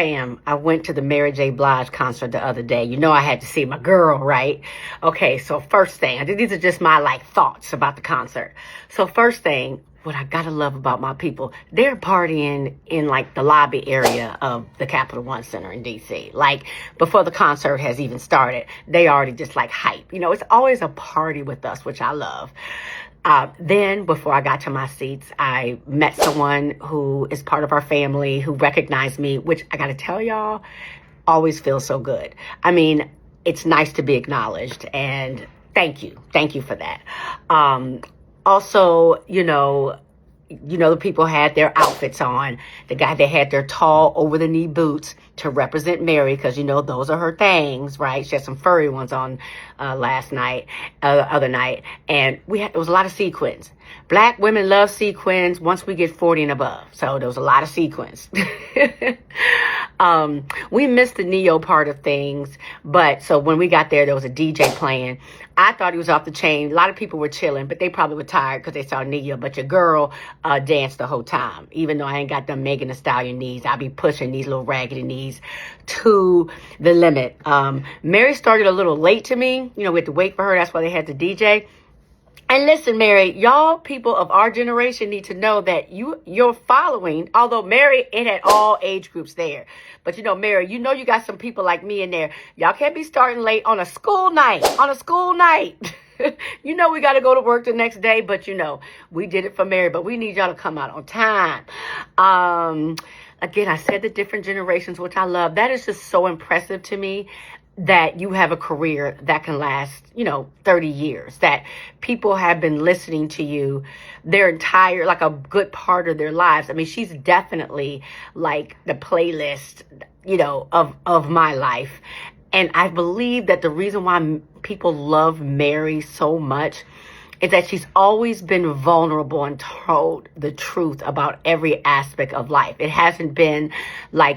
Fam, I went to the Mary J. Blige concert the other day. You know I had to see my girl, right? Okay, so first thing, these are just my thoughts about the concert. So first thing, what I gotta love about my people, they're partying in the lobby area of the Capital One Center in DC. Before the concert has even started, they already just hype. It's always a party with us, which I love. Then before I got to my seats, I met someone who is part of our family who recognized me, which I got to tell y'all, always feels so good. I mean, it's nice to be acknowledged, and thank you. Thank you for that. Also, the people had their outfits on. They had their tall over-the-knee boots to represent Mary, because, those are her things, right? She had some furry ones on other night. And there was a lot of sequins. Black women love sequins once we get 40 and above. So there was a lot of sequins. We missed the Neo part of things. But so when we got there was a DJ playing. I thought he was off the chain. A lot of people were chilling, but they probably were tired because they saw Neo. But your girl danced the whole time. Even though I ain't got them Megan Thee Stallion knees, I be pushing these little raggedy knees to the limit. Mary started a little late to me. We had to wait for her. That's why they had the DJ. And listen, Mary, y'all people of our generation need to know that you're following, although Mary, it had all age groups there. But Mary, you got some people like me in there. Y'all can't be starting late on a school night. We got to go to work the next day, but we did it for Mary, but we need y'all to come out on time. Again, I said the different generations, which I love. That is just so impressive to me, that you have a career that can last, 30 years, that people have been listening to you their entire, a good part of their lives. I mean, she's definitely the playlist, of my life. And I believe that the reason why people love Mary so much is that she's always been vulnerable and told the truth about every aspect of life. It hasn't been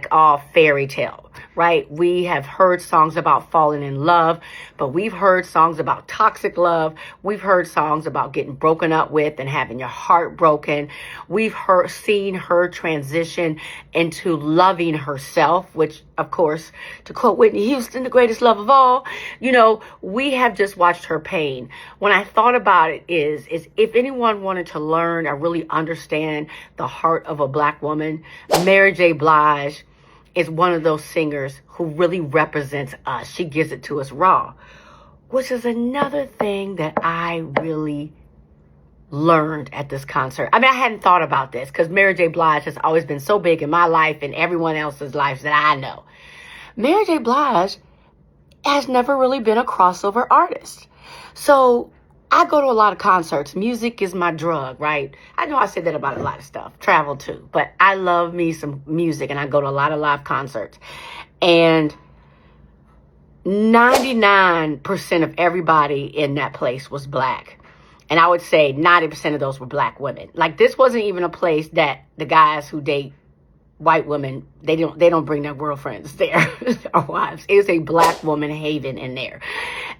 all fairy tale, right? We have heard songs about falling in love, but we've heard songs about toxic love. We've heard songs about getting broken up with and having your heart broken. We've seen her transition into loving herself, which, of course, to quote Whitney Houston, the greatest love of all, we have just watched her pain. When I thought about it is if anyone wanted to learn or really understand the heart of a Black woman, Mary J. Blige is one of those singers who really represents us. She gives it to us raw, which is another thing that I really learned at this concert. I mean, I hadn't thought about this because Mary J. Blige has always been so big in my life and everyone else's lives that I know. Mary J. Blige has never really been a crossover artist. So I go to a lot of concerts. Music is my drug, right? I know I said that about a lot of stuff. Travel too. But I love me some music, and I go to a lot of live concerts. And 99% of everybody in that place was Black. And I would say 90% of those were Black women. This wasn't even a place that the guys who date white women, they don't bring their girlfriends there or wives. It's a Black woman haven in there.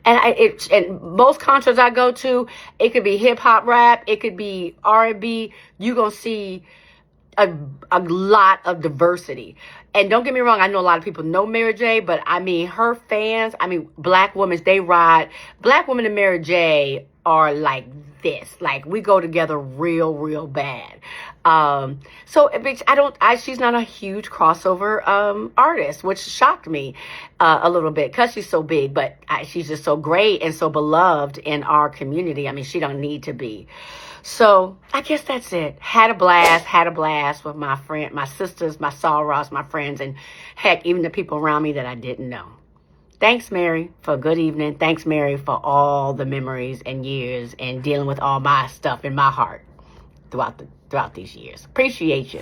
And most concerts I go to, it could be hip hop, rap, it could be R&B. You're going to see a lot of diversity. And don't get me wrong, I know a lot of people know Mary J, but I mean, her fans, Black women, they ride. Black women and Mary J are like this. We go together real bad. So she's not a huge crossover artist, which shocked me a little bit because she's so big, but she's just so great and so beloved in our community. I mean, she don't need to be. So I guess that's it. Had a blast with my friend, my sisters, my sorors, my friends, and heck, even the people around me that I didn't know. Thanks, Mary, for a good evening. Thanks, Mary, for all the memories and years and dealing with all my stuff in my heart throughout these years. Appreciate you.